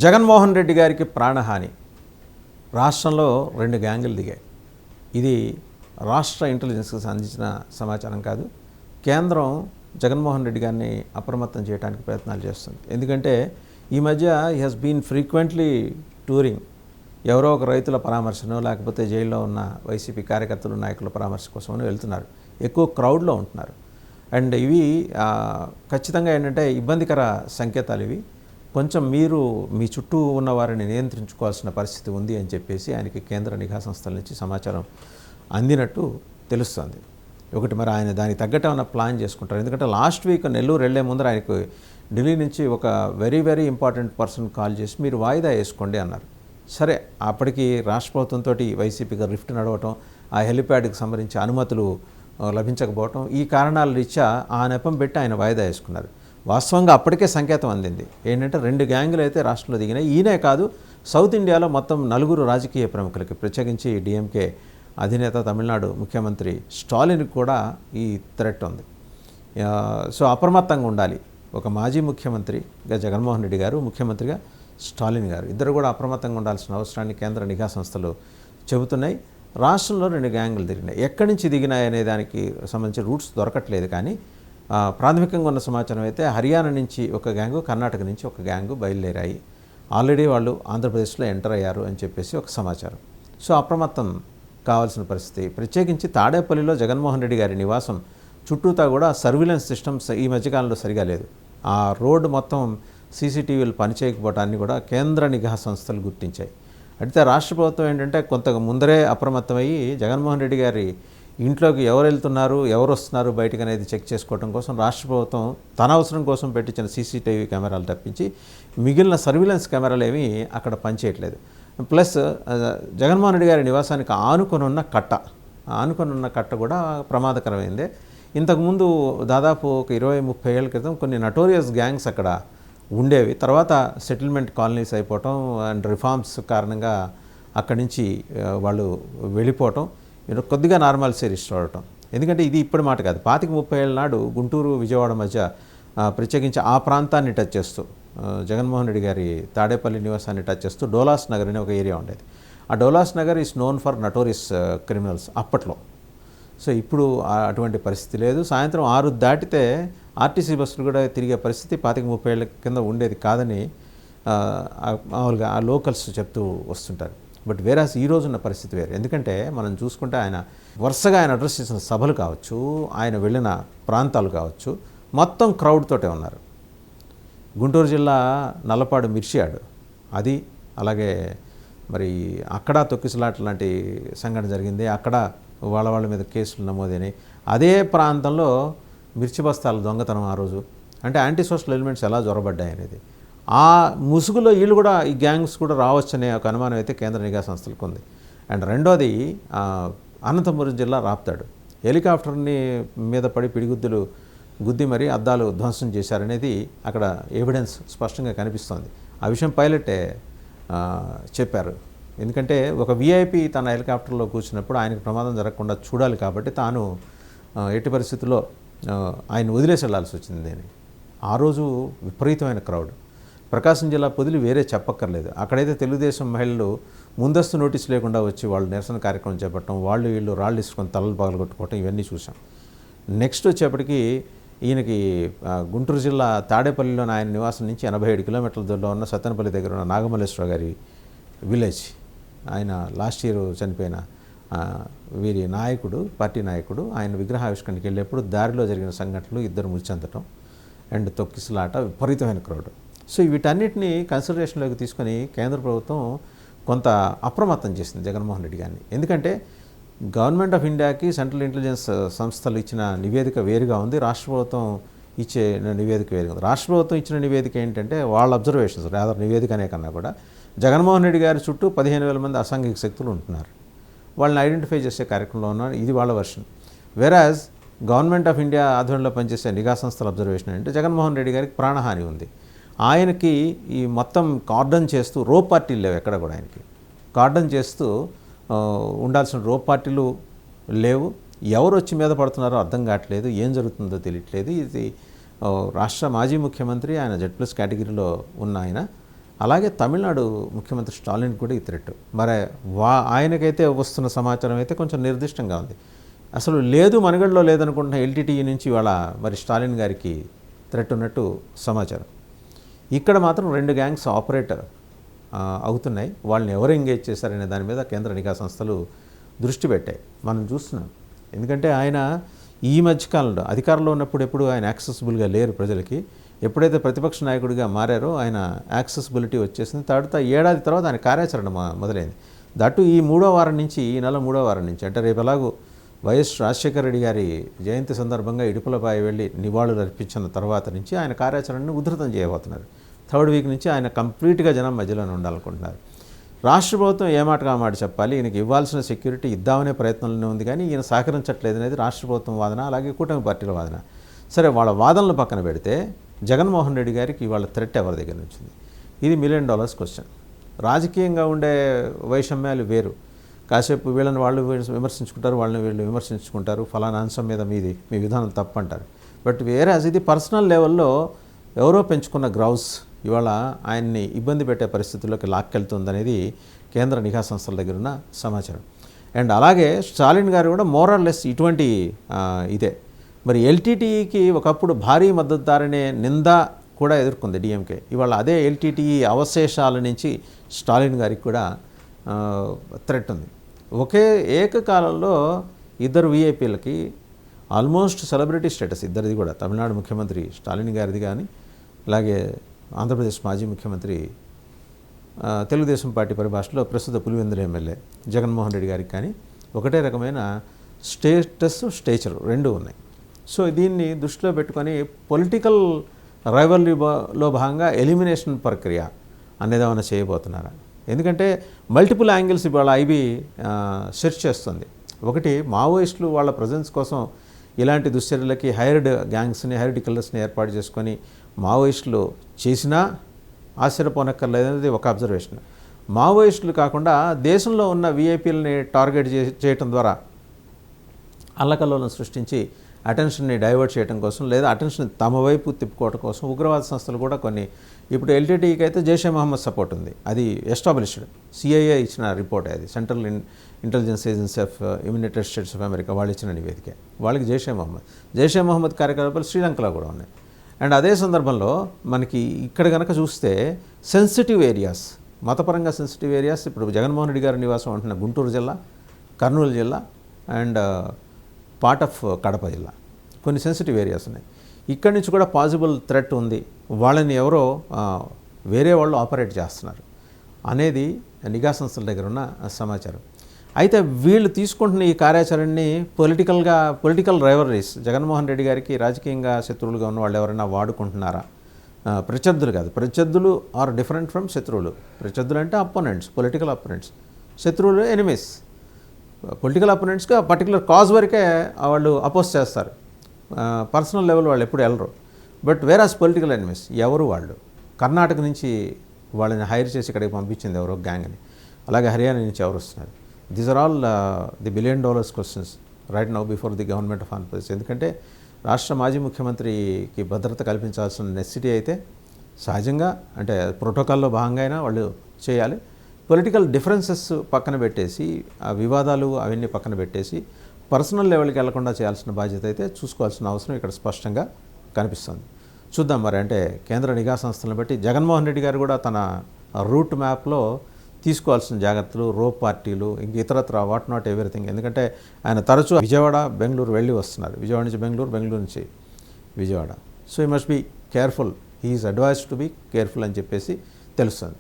జగన్మోహన్ రెడ్డి గారికి ప్రాణహాని. రాష్ట్రంలో 2 గ్యాంగులు దిగాయి. ఇది రాష్ట్ర ఇంటెలిజెన్స్కి సంబంధించిన సమాచారం కాదు. కేంద్రం జగన్మోహన్ రెడ్డి గారిని అప్రమత్తం చేయడానికి ప్రయత్నాలు చేస్తుంది. ఎందుకంటే ఈ మధ్య he has been frequently touring. ఎవరో ఒక రైతుల పరామర్శనో లేకపోతే జైల్లో ఉన్న వైసీపీ కార్యకర్తలు నాయకుల పరామర్శ కోసమని వెళ్తున్నారు. ఎక్కువ క్రౌడ్లో ఉంటున్నారు. అండ్ ఇవి ఖచ్చితంగా ఏంటంటే ఇబ్బందికర సంకేతాలు. ఇవి కొంచెం మీరు మీ చుట్టూ ఉన్న వారిని నియంత్రించుకోవాల్సిన పరిస్థితి ఉంది అని చెప్పేసి ఆయనకి కేంద్ర నిఘా సంస్థల నుంచి సమాచారం అందినట్టు తెలుస్తుంది. ఒకటి మరి ఆయన దానికి తగ్గట్టు ఏమైనా ప్లాన్ చేసుకుంటారు. ఎందుకంటే లాస్ట్ వీక్ నెల్లూరు వెళ్లే ముందర ఆయనకు ఢిల్లీ నుంచి ఒక వెరీ ఇంపార్టెంట్ పర్సన్ కాల్ చేసి మీరు వాయిదా వేసుకోండి అన్నారు. సరే, అప్పటికి రాష్ట్ర ప్రభుత్వంతో వైసీపీగా రిఫ్ట్ నడవటం, ఆ హెలిప్యాడ్కి సంబంధించి అనుమతులు లభించకపోవటం, ఈ కారణాల రీత్యా ఆ నెపం పెట్టి ఆయన వాయిదా వేసుకున్నారు. వాస్తవంగా అప్పటికే సంకేతం అందింది ఏంటంటే 2 గ్యాంగులు అయితే రాష్ట్రంలో దిగినాయి. ఈయనే కాదు, సౌత్ ఇండియాలో మొత్తం 4 రాజకీయ ప్రముఖులకి, ప్రత్యేకించి డిఎంకే అధినేత తమిళనాడు ముఖ్యమంత్రి స్టాలిన్కి కూడా ఈ థ్రెట్ ఉంది. సో అప్రమత్తంగా ఉండాలి. ఒక మాజీ ముఖ్యమంత్రిగా జగన్మోహన్ రెడ్డి గారు, ముఖ్యమంత్రిగా స్టాలిన్ గారు, ఇద్దరు కూడా అప్రమత్తంగా ఉండాల్సిన అవసరాన్ని కేంద్ర నిఘా సంస్థలు చెబుతున్నాయి. రాష్ట్రంలో 2 గ్యాంగులు దిగినాయి. ఎక్కడి నుంచి దిగినాయి అనే దానికి సంబంధించి రూట్స్ దొరకట్లేదు. కానీ ప్రాథమికంగా ఉన్న సమాచారం అయితే హర్యానా నుంచి ఒక గ్యాంగు, కర్ణాటక నుంచి ఒక గ్యాంగు బయలుదేరాయి. ఆల్రెడీ వాళ్ళు ఆంధ్రప్రదేశ్లో ఎంటర్ అయ్యారు అని చెప్పేసి ఒక సమాచారం. సో అప్రమత్తం కావాల్సిన పరిస్థితి. ప్రత్యేకించి తాడేపల్లిలో జగన్మోహన్ రెడ్డి గారి నివాసం చుట్టూతా కూడా సర్విలెన్స్ సిస్టమ్స్ ఈ మధ్యకాలంలో సరిగా లేదు. ఆ రోడ్డు మొత్తం సీసీటీవీలు పనిచేయకపోవటాన్ని కూడా కేంద్ర నిఘా సంస్థలు గుర్తించాయి. అయితే రాష్ట్ర ప్రభుత్వం ఏంటంటే కొంత ముందరే అప్రమత్తమయ్యి జగన్మోహన్ రెడ్డి గారి ఇంట్లోకి ఎవరు వెళ్తున్నారు, ఎవరు వస్తున్నారు బయటకు అనేది చెక్ చేసుకోవడం కోసం రాష్ట్ర ప్రభుత్వం తన అవసరం కోసం పెట్టించిన సీసీటీవీ కెమెరాలు తప్పించి మిగిలిన సర్విలెన్స్ కెమెరాలు ఏమీ అక్కడ పనిచేయట్లేదు. ప్లస్ జగన్మోహన్ రెడ్డి గారి నివాసానికి ఆనుకొని ఉన్న కట్ట కూడా ప్రమాదకరమైందే. ఇంతకుముందు దాదాపు ఒక 20-30 ఏళ్ల క్రితం కొన్ని నటోరియస్ గ్యాంగ్స్ అక్కడ ఉండేవి. తర్వాత సెటిల్మెంట్ కాలనీస్ అయిపోవటం అండ్ రిఫార్మ్స్ కారణంగా అక్కడి నుంచి వాళ్ళు వెళ్ళిపోవటం, కొద్దిగా నార్మల్సీ రిస్టోర్ అవటం. ఎందుకంటే ఇది ఇప్పటి మాట కాదు. 25-30 ఏళ్ళ నాడు గుంటూరు విజయవాడ మధ్య ప్రత్యేకించి ఆ ప్రాంతాన్ని టచ్ చేస్తూ జగన్మోహన్ రెడ్డి గారి తాడేపల్లి నివాసాన్ని టచ్ చేస్తూ డోలాస్ నగర్ అనే ఒక ఏరియా ఉండేది. ఆ Doulos Nagar is known for notorious criminals అప్పట్లో. సో ఇప్పుడు అటువంటి పరిస్థితి లేదు. సాయంత్రం 6 దాటితే ఆర్టీసీ బస్సులు కూడా తిరిగే పరిస్థితి 25-30 ఏళ్ళ కింద ఉండేది కాదని మామూలుగా ఆ లోకల్స్ చెప్తూ వస్తుంటారు. బట్ వేరాస్ ఈ రోజున్న పరిస్థితి వేరు. ఎందుకంటే మనం చూసుకుంటే ఆయన వరుసగా ఆయన అడ్రస్ చేసిన సభలు కావచ్చు, ఆయన వెళ్ళిన ప్రాంతాలు కావచ్చు, మొత్తం క్రౌడ్ తోటే ఉన్నారు. గుంటూరు జిల్లా నల్లపాడు మిర్చియాడు అది, అలాగే మరి అక్కడ తొక్కిసలాట లాంటి సంఘటన జరిగింది. అక్కడ వాళ్ళ మీద కేసులు నమోదైనాయి. అదే ప్రాంతంలో మిర్చి బస్తాల దొంగతనం ఆ రోజు. అంటే యాంటీ సోషల్ ఎలిమెంట్స్ ఎలా జొరబడ్డాయి అనేది, ఆ ముసుగులో వీళ్ళు కూడా, ఈ గ్యాంగ్స్ కూడా రావచ్చనే ఒక అనుమానం అయితే కేంద్ర నిఘా సంస్థలకు ఉంది. అండ్ రెండోది అనంతపురం జిల్లా రాప్తాడు, హెలికాప్టర్ని మీద పడి పిడిగుద్దులు గుద్ది మరీ అద్దాలు ధ్వంసం చేశారనేది అక్కడ ఎవిడెన్స్ స్పష్టంగా కనిపిస్తోంది. ఆ విషయం పైలటే చెప్పారు. ఎందుకంటే ఒక విఐపి తన హెలికాప్టర్లో కూర్చున్నప్పుడు ఆయనకు ప్రమాదం జరగకుండా చూడాలి కాబట్టి తాను ఎట్టి పరిస్థితుల్లో ఆయన వదిలేసి వెళ్లాల్సి వచ్చింది అని. ఆ రోజు విపరీతమైన క్రౌడ్. ప్రకాశం జిల్లా పొదిలి వేరే చెప్పక్కర్లేదు. అక్కడైతే తెలుగుదేశం మహిళలు ముందస్తు నోటీసు లేకుండా వచ్చి వాళ్ళు నిరసన కార్యక్రమం చేపట్టడం, వీళ్ళు రాళ్ళు ఇసుకొని తలలు పగలగొట్టుకోవటం, ఇవన్నీ చూసాం. నెక్స్ట్ వచ్చేప్పటికి ఈయనకి గుంటూరు జిల్లా తాడేపల్లిలోని ఆయన నివాసం నుంచి 87 కిలోమీటర్ల దూరంలో ఉన్న సత్తెనపల్లి దగ్గర ఉన్న నాగమల్లేశ్వర గారి విలేజ్, ఆయన లాస్ట్ ఇయర్ చనిపోయిన వీరి నాయకుడు, పార్టీ నాయకుడు, ఆయన విగ్రహావిష్కరణకి వెళ్ళేప్పుడు దారిలో జరిగిన సంఘటనలు, 2 మృతి చెందటం అండ్ తొక్కిసలాట, విపరీతమైన క్రౌడ్. సో వీటన్నిటిని కన్సిడరేషన్లోకి తీసుకొని కేంద్ర ప్రభుత్వం కొంత అప్రమత్తం చేసింది జగన్మోహన్ రెడ్డి గారిని. ఎందుకంటే గవర్నమెంట్ ఆఫ్ ఇండియాకి సెంట్రల్ ఇంటెలిజెన్స్ సంస్థలు ఇచ్చిన నివేదిక వేరుగా ఉంది, రాష్ట్ర ప్రభుత్వం ఇచ్చే నివేదిక వేరుగా ఉంది. రాష్ట్ర ప్రభుత్వం ఇచ్చిన నివేదిక ఏంటంటే వాళ్ళ అబ్జర్వేషన్స్, రాదర్ నివేదిక అనే కన్నా కూడా జగన్మోహన్ రెడ్డి గారి చుట్టూ 15,000 మంది అసాంఘిక శక్తులు ఉంటున్నారు, వాళ్ళని ఐడెంటిఫై చేసే కార్యక్రమంలో ఉన్నారు, ఇది వాళ్ళ వర్షన్. వెరాజ్ గవర్నమెంట్ ఆఫ్ ఇండియా ఆధ్వర్యంలో పనిచేసే నిఘా సంస్థల అబ్జర్వేషన్ అంటే జగన్మోహన్ రెడ్డి గారికి ప్రాణహాని ఉంది. ఆయనకి ఈ మొత్తం కార్డన్ చేస్తూ, రోప్ పార్టీలు లేవు ఎక్కడ కూడా, ఆయనకి కార్డన్ చేస్తూ ఉండాల్సిన రోప్ పార్టీలు లేవు. ఎవరు వచ్చి మీద పడుతున్నారో అర్థం కావట్లేదు, ఏం జరుగుతుందో తెలియట్లేదు. ఇది రాష్ట్ర మాజీ ముఖ్యమంత్రి, ఆయన Z+ కేటగిరీలో ఉన్న ఆయన, అలాగే తమిళనాడు ముఖ్యమంత్రి స్టాలిన్ కూడా ఈ థ్రెట్. మరి ఆయనకైతే వస్తున్న సమాచారం అయితే కొంచెం నిర్దిష్టంగా ఉంది. అసలు లేదు, మనుగడలో లేదనుకుంటున్న ఎల్టీటీఈ నుంచి ఇవాళ మరి స్టాలిన్ గారికి థ్రెట్ ఉన్నట్టు సమాచారం. ఇక్కడ మాత్రం 2 గ్యాంగ్స్ ఆపరేట్ అవుతున్నాయి. వాళ్ళని ఎవరు ఎంగేజ్ చేశారనే దాని మీద కేంద్ర నిఘా సంస్థలు దృష్టి పెట్టాయి. మనం చూస్తున్నాం. ఎందుకంటే ఆయన ఈ మధ్యకాలంలో అధికారంలో ఉన్నప్పుడు ఎప్పుడు ఆయన యాక్సెసిబుల్గా లేరు ప్రజలకి. ఎప్పుడైతే ప్రతిపక్ష నాయకుడిగా మారారో ఆయన యాక్సెసిబిలిటీ వచ్చేసింది. ఏడాది తర్వాత ఆయన కార్యాచరణ మొదలైంది. దట్టు ఈ నెల 3వ వారం నుంచి అంటే రేపు ఎలాగో వైఎస్ రాజశేఖర రెడ్డి గారి జయంతి సందర్భంగా ఇడుపులపై వెళ్ళి నివాళులు అర్పించిన తర్వాత నుంచి ఆయన కార్యాచరణను ఉధృతం చేయబోతున్నారు. 3rd వీక్ నుంచి ఆయన కంప్లీట్గా జనం మధ్యలోనే ఉండాలనుకుంటున్నారు. రాష్ట్ర ప్రభుత్వం ఏ మాటగా మాట చెప్పాలి, ఈయనకి ఇవ్వాల్సిన సెక్యూరిటీ ఇద్దామనే ప్రయత్నంలోనే ఉంది, కానీ ఈయన సహకరించట్లేదు అనేది రాష్ట్ర ప్రభుత్వం వాదన, అలాగే కూటమి పార్టీల వాదన. సరే, వాళ్ళ వాదనలు పక్కన పెడితే జగన్మోహన్ రెడ్డి గారికి ఇవాళ థ్రెట్ ఎవరి దగ్గర నుంచి ఉంది? ఇది $1 మిలియన్ క్వశ్చన్. రాజకీయంగా ఉండే వైషమ్యాలు వేరు. కాసేపు వీళ్ళని వాళ్ళు విమర్శించుకుంటారు, వాళ్ళని వీళ్ళు విమర్శించుకుంటారు, ఫలానా అంశం మీద మీ విధానం తప్పంటారు. బట్ వేరే ఇది పర్సనల్ లెవెల్లో ఎవరో పెంచుకున్న గ్రౌస్ ఇవాళ ఆయన్ని ఇబ్బంది పెట్టే పరిస్థితుల్లోకి లాక్కెళ్తుందనేది కేంద్ర నిఘా సంస్థల దగ్గర ఉన్న సమాచారం. అండ్ అలాగే స్టాలిన్ గారు కూడా మోరల్లెస్ ఇటువంటి ఇదే. మరి ఎల్టీటీఈకి ఒకప్పుడు భారీ మద్దతుదారనే నింద కూడా ఎదుర్కొంది డిఎంకే. ఇవాళ అదే ఎల్టీటీఈ అవశేషాల నుంచి స్టాలిన్ గారికి కూడా థ్రెట్ ఉంది. ఒకే ఏకకాలంలో 2 వీఐపీలకి ఆల్మోస్ట్ సెలబ్రిటీ స్టేటస్ ఇద్దరిది కూడా. తమిళనాడు ముఖ్యమంత్రి స్టాలిన్ గారిది కానీ, అలాగే ఆంధ్రప్రదేశ్ మాజీ ముఖ్యమంత్రి తెలుగుదేశం పార్టీ పరిభాషలో ప్రస్తుత పులివెందుల ఎమ్మెల్యే జగన్మోహన్ రెడ్డి గారికి కానీ ఒకటే రకమైన స్టేచర్ 2 ఉన్నాయి. సో దీన్ని దృష్టిలో పెట్టుకొని పొలిటికల్ రైవల్రీలో భాగంగా ఎలిమినేషన్ ప్రక్రియ అనేది ఏమైనా చేయబోతున్నారా? ఎందుకంటే మల్టిపుల్ యాంగిల్స్ ఇవాళ ఐబీ సెర్చ్ చేస్తుంది. ఒకటి, మావోయిస్టులు వాళ్ళ ప్రజెన్స్ కోసం ఇలాంటి దుశ్చర్యలకి హైర్డ్ కిల్లర్స్ని ఏర్పాటు చేసుకొని మావోయిస్టులు చేసినా ఆశ్చర్యపోనక్కర్లేదనేది ఒక అబ్జర్వేషన్. మావోయిస్టులు కాకుండా దేశంలో ఉన్న వీఐపీలని టార్గెట్ చేయటం ద్వారా అల్లకల్లోలను సృష్టించి అటెన్షన్ని డైవర్ట్ చేయడం కోసం, లేదా అటెన్షన్ తమ వైపు తిప్పుకోవడం కోసం ఉగ్రవాద సంస్థలు కూడా కొన్ని, ఇప్పుడు ఎల్టీటీఈకి అయితే జైషే మహమ్మద్ సపోర్ట్ ఉంది, అది ఎస్టాబ్లిష్డ్. సిఐఏ ఇచ్చిన రిపోర్ట్, అది central intelligence agency of United states of America వాళ్ళు ఇచ్చిన నివేదిక. వాళ్ళకి జైషే మహమ్మద్ కార్యకలాపాలు శ్రీలంకలో కూడా ఉన్నాయి. అండ్ అదే సందర్భంలో మనకి ఇక్కడ కనుక చూస్తే సెన్సిటివ్ ఏరియాస్, మతపరంగా సెన్సిటివ్ ఏరియాస్, ఇప్పుడు జగన్మోహన్ రెడ్డి గారి నివాసం ఉంటున్న గుంటూరు జిల్లా, కర్నూలు జిల్లా అండ్ పార్ట్ ఆఫ్ కడప జిల్లా, కొన్ని సెన్సిటివ్ ఏరియాస్ ఉన్నాయి. ఇక్కడి నుంచి కూడా పాసిబుల్ థ్రెట్ ఉంది, వాళ్ళని ఎవరో వేరే వాళ్ళు ఆపరేట్ చేస్తున్నారు అనేది నిఘా సంస్థల దగ్గర ఉన్న సమాచారం. అయితే వీళ్ళు తీసుకుంటున్న ఈ కార్యాచరణని పొలిటికల్ రైవలరీస్, జగన్మోహన్ రెడ్డి గారికి రాజకీయంగా శత్రువులుగా ఉన్న వాళ్ళు ఎవరైనా వాడుకుంటున్నారా? ప్రత్యర్థులు కాదు, ప్రత్యర్థులు ఆర్ డిఫరెంట్ ఫ్రమ్ శత్రువులు. ప్రత్యర్థులు అంటే అపోనెంట్స్, పొలిటికల్ అపోనెంట్స్. శత్రువులు ఎనిమీస్. పొలిటికల్ అపోనెంట్స్గా పర్టికులర్ కాజ్ వరకే వాళ్ళు అపోజ్ చేస్తారు, పర్సనల్ లెవెల్ వాళ్ళు ఎప్పుడు వెళ్ళరు. బట్ వేరాస్ పొలిటికల్ ఎనిమీస్ ఎవరు వాళ్ళు? కర్ణాటక నుంచి వాళ్ళని హైర్ చేసి ఇక్కడికి పంపించింది ఎవరో గ్యాంగ్ని, అలాగే హర్యానా నుంచి ఎవరు వస్తున్నారు? These are all the $1 billion questions right now before the government of Andhra Pradesh. ఎందుకంటే రాష్ట్ర మాజీ ముఖ్యమంత్రికి భద్రత కల్పించాల్సిన నెసిటీ అయితే సహజంగా, అంటే ప్రోటోకాల్లో భాగంగా అయినా వాళ్ళు చేయాలి. పొలిటికల్ డిఫరెన్సెస్ పక్కన పెట్టేసి, ఆ వివాదాలు అవన్నీ పక్కన పెట్టేసి పర్సనల్ లెవెల్కి వెళ్లకుండా చేయాల్సిన బాధ్యత అయితే చూసుకోవాల్సిన అవసరం ఇక్కడ స్పష్టంగా కనిపిస్తుంది. చూద్దాం మరి. అంటే కేంద్ర నిఘా సంస్థలను బట్టి జగన్మోహన్ రెడ్డి గారు కూడా తన రూట్ మ్యాప్లో తీసుకోవాల్సిన జాగ్రత్తలు, రోప్ పార్టీలు, ఇంక ఇతరత్ర వాట్ నాట్ ఎవ్రీథింగ్. ఎందుకంటే ఆయన తరచూ విజయవాడ, బెంగళూరు వెళ్ళి వస్తున్నారు. విజయవాడ నుంచి బెంగళూరు నుంచి Vijayawada. So he must be careful. He is advised to be careful అని చెప్పేసి తెలుస్తుంది.